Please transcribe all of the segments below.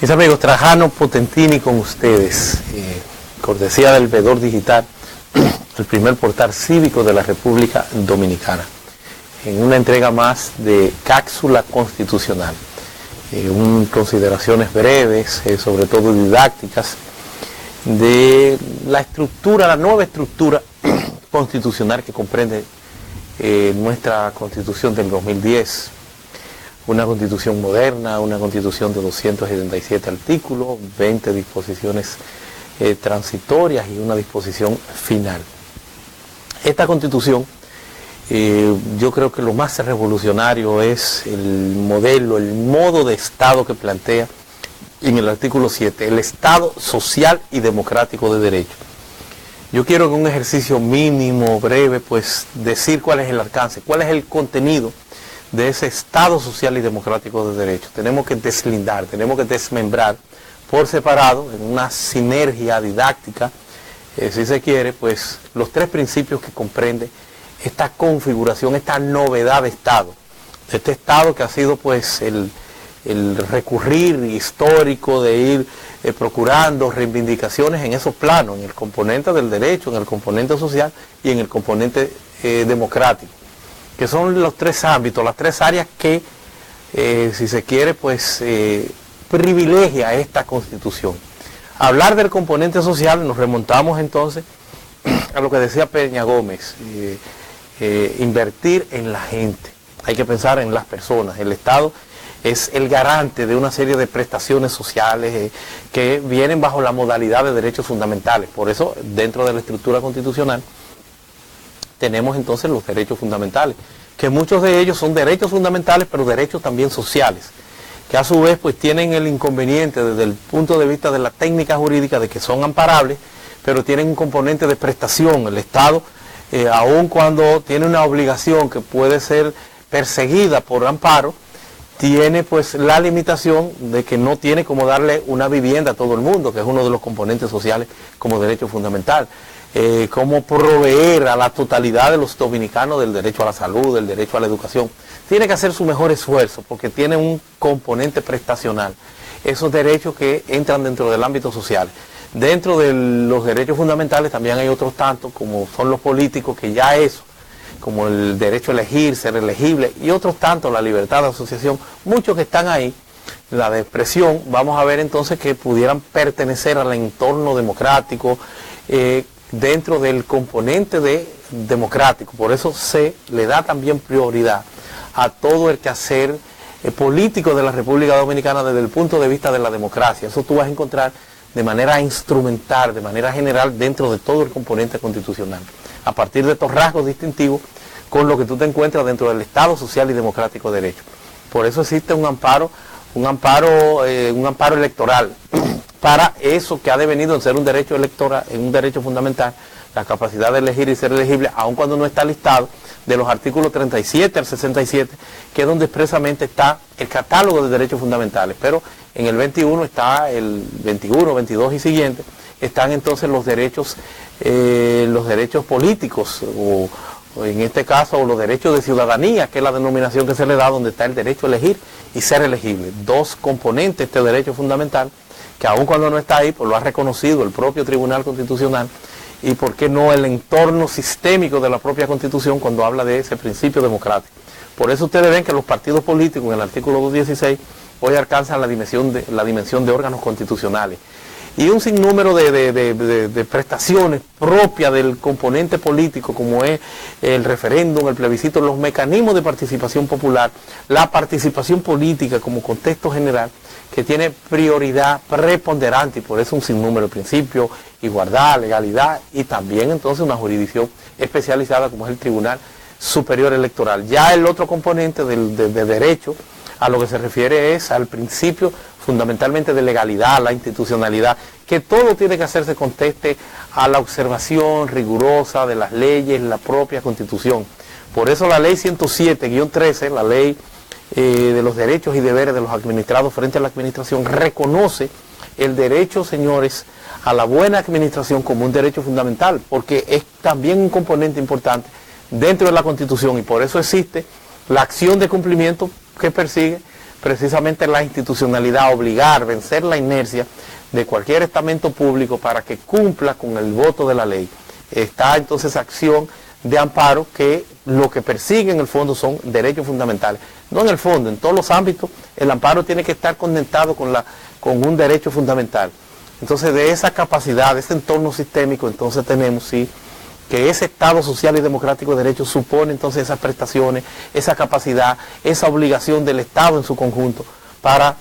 Mis amigos, Trajano Potentini con ustedes, cortesía del Veedor Digital, el primer portal cívico de la República Dominicana, en una entrega más de Cápsula Constitucional, consideraciones breves, sobre todo didácticas, de la estructura, la nueva estructura constitucional que comprende nuestra Constitución del 2010. Una constitución moderna, una constitución de 277 artículos, 20 disposiciones transitorias y una disposición final. Esta constitución, yo creo que lo más revolucionario es el modelo, el modo de Estado que plantea en el artículo 7, el Estado social y democrático de derecho. Yo quiero en un ejercicio mínimo, breve, pues decir cuál es el alcance, cuál es el contenido de ese Estado social y democrático de derecho. Tenemos que deslindar, tenemos que desmembrar por separado, en una sinergia didáctica, si se quiere, pues los tres principios que comprende esta configuración, esta novedad de Estado. Este Estado que ha sido pues el recurrir histórico de ir procurando reivindicaciones en esos planos, en el componente del derecho, en el componente social y en el componente democrático, que son los tres ámbitos, las tres áreas que, si se quiere, pues privilegia esta Constitución. Hablar del componente social, nos remontamos entonces a lo que decía Peña Gómez, invertir en la gente, hay que pensar en las personas. El Estado es el garante de una serie de prestaciones sociales que vienen bajo la modalidad de derechos fundamentales. Por eso, dentro de la estructura constitucional, tenemos entonces los derechos fundamentales, que muchos de ellos son derechos fundamentales, pero derechos también sociales, que a su vez pues tienen el inconveniente desde el punto de vista de la técnica jurídica de que son amparables, pero tienen un componente de prestación. El Estado, aun cuando tiene una obligación que puede ser perseguida por amparo, tiene pues la limitación de que no tiene como darle una vivienda a todo el mundo, que es uno de los componentes sociales como derecho fundamental. Cómo proveer a la totalidad de los dominicanos del derecho a la salud, del derecho a la educación. Tiene que hacer su mejor esfuerzo porque tiene un componente prestacional. Esos derechos que entran dentro del ámbito social. Dentro de los derechos fundamentales también hay otros tantos, como son los políticos, que ya eso, como el derecho a elegir, ser elegible, y otros tantos, la libertad de asociación, muchos que están ahí, la de expresión, vamos a ver entonces que pudieran pertenecer al entorno democrático, dentro del componente democrático. Por eso se le da también prioridad a todo el quehacer político de la República Dominicana desde el punto de vista de la democracia. Eso tú vas a encontrar de manera instrumental, de manera general, dentro de todo el componente constitucional, a partir de estos rasgos distintivos con lo que tú te encuentras dentro del Estado social y democrático de derecho. Por eso existe un amparo electoral para eso que ha devenido en ser un derecho electoral, un derecho fundamental, la capacidad de elegir y ser elegible, aun cuando no está listado, de los artículos 37 al 67, que es donde expresamente está el catálogo de derechos fundamentales. Pero en el 21 está el 21, 22 y siguientes, están entonces los derechos políticos, o en este caso los derechos de ciudadanía, que es la denominación que se le da, donde está el derecho a elegir y ser elegible. Dos componentes de este derecho fundamental, que aun cuando no está ahí, pues lo ha reconocido el propio Tribunal Constitucional, y por qué no el entorno sistémico de la propia Constitución cuando habla de ese principio democrático. Por eso ustedes ven que los partidos políticos en el artículo 216 hoy alcanzan la dimensión de órganos constitucionales. Y un sinnúmero de prestaciones propias del componente político, como es el referéndum, el plebiscito, los mecanismos de participación popular, la participación política como contexto general, que tiene prioridad preponderante, y por eso un sinnúmero de principios, igualdad, legalidad, y también entonces una jurisdicción especializada como es el Tribunal Superior Electoral. Ya el otro componente de derecho a lo que se refiere es al principio fundamentalmente de legalidad, la institucionalidad, que todo tiene que hacerse conteste a la observación rigurosa de las leyes, la propia Constitución. Por eso la ley 107-13, la ley de los derechos y deberes de los administrados frente a la administración, reconoce el derecho, señores, a la buena administración como un derecho fundamental, porque es también un componente importante dentro de la Constitución, y por eso existe la acción de cumplimiento que persigue precisamente la institucionalidad, obligar, vencer la inercia de cualquier estamento público para que cumpla con el voto de la ley. Está entonces acción de amparo que lo que persigue en el fondo son derechos fundamentales. No en el fondo, en todos los ámbitos el amparo tiene que estar conectado con un derecho fundamental. Entonces de esa capacidad, de ese entorno sistémico, entonces tenemos sí que ese Estado social y democrático de derecho supone entonces esas prestaciones, esa capacidad, esa obligación del Estado en su conjunto para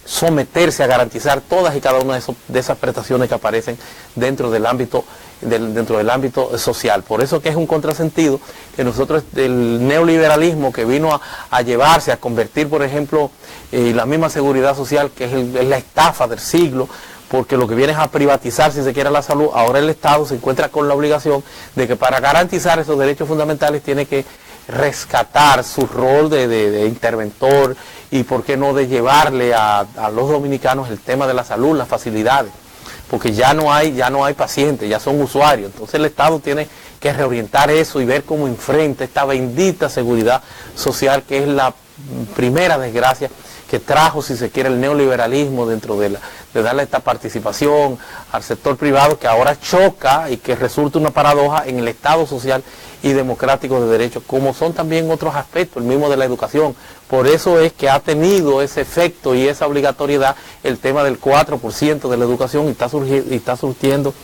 someterse a garantizar todas y cada una de esas prestaciones que aparecen dentro del ámbito social. Por eso que es un contrasentido que nosotros, el neoliberalismo que vino a llevarse, a convertir, por ejemplo, la misma seguridad social, que es la estafa del siglo, porque lo que viene es a privatizar, si se quiere, la salud. Ahora el Estado se encuentra con la obligación de que para garantizar esos derechos fundamentales tiene que rescatar su rol de interventor y por qué no de llevarle a los dominicanos el tema de la salud, las facilidades, porque ya no hay pacientes, ya son usuarios. Entonces el Estado tiene que reorientar eso y ver cómo enfrenta esta bendita seguridad social, que es la primera desgracia que trajo, si se quiere, el neoliberalismo dentro de darle esta participación al sector privado, que ahora choca y que resulta una paradoja en el Estado social y democrático de derecho, como son también otros aspectos, el mismo de la educación. Por eso es que ha tenido ese efecto y esa obligatoriedad el tema del 4% de la educación, y está surtiendo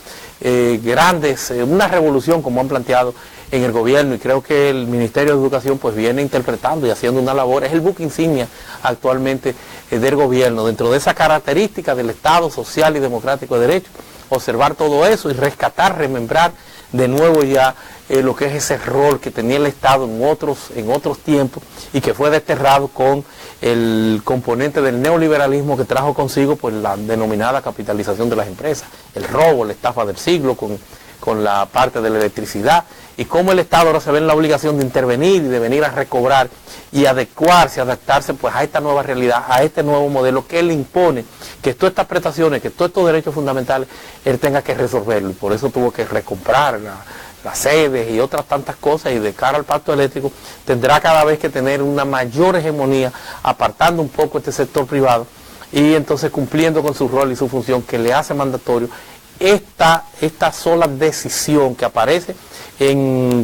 una revolución, como han planteado en el gobierno, y creo que el Ministerio de Educación pues viene interpretando y haciendo una labor, es el buque insignia actualmente del gobierno, dentro de esa característica del Estado social y democrático de derecho, observar todo eso y rescatar, remembrar de nuevo ya lo que es ese rol que tenía el Estado en otros tiempos y que fue desterrado con el componente del neoliberalismo que trajo consigo pues la denominada capitalización de las empresas, el robo, la estafa del siglo con la parte de la electricidad, y cómo el Estado ahora se ve en la obligación de intervenir y de venir a recobrar y adecuarse, adaptarse pues a esta nueva realidad, a este nuevo modelo que él impone, que todas estas prestaciones, que todos estos derechos fundamentales, él tenga que resolverlo, y por eso tuvo que recomprar las sedes y otras tantas cosas, y de cara al pacto eléctrico tendrá cada vez que tener una mayor hegemonía, apartando un poco este sector privado, y entonces cumpliendo con su rol y su función que le hace mandatorio esta sola decisión que aparece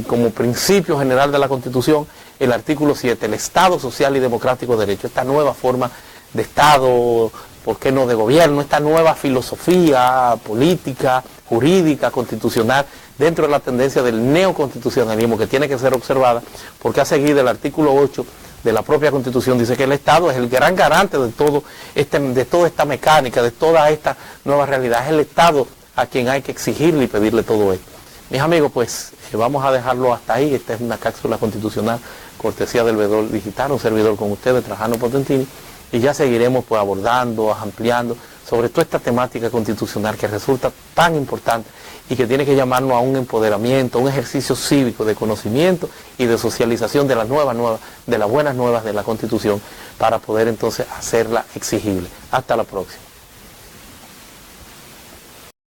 como principio general de la Constitución, el artículo 7, el Estado social y democrático de derecho, esta nueva forma de Estado, ¿por qué no de gobierno?, esta nueva filosofía política, jurídica, constitucional, dentro de la tendencia del neoconstitucionalismo, que tiene que ser observada, porque ha seguido el artículo 8 de la propia Constitución, dice que el Estado es el gran garante de toda esta mecánica, de toda esta nueva realidad. Es el Estado a quien hay que exigirle y pedirle todo esto. Mis amigos, pues vamos a dejarlo hasta ahí. Esta es una cápsula constitucional, cortesía del Vedor Digital, un servidor con ustedes, Trajano Potentini, y ya seguiremos pues abordando, ampliando sobre toda esta temática constitucional que resulta tan importante y que tiene que llamarnos a un empoderamiento, a un ejercicio cívico de conocimiento y de socialización de las buenas nuevas de la Constitución, para poder entonces hacerla exigible. Hasta la próxima.